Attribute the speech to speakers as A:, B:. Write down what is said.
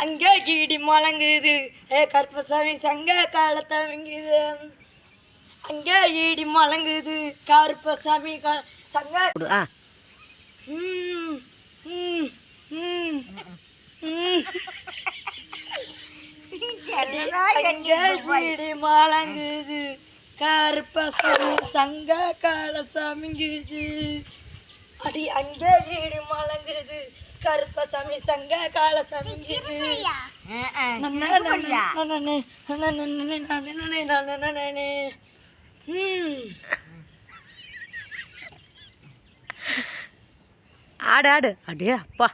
A: அங்கே கீடி முழங்குது கருப்பசாமி சங்க காலத்தவங்குது அங்கே ஈடி முழங்குது கருப்பசாமி சங்க ஈடி முழங்குது கருப்பசாமி சங்க காலத்தவங்குது அடி அங்கே ஈடி முழங்குது கருப்பசாமி சங்க காலசாமி
B: ஆடு ஆடு அடே அப்பா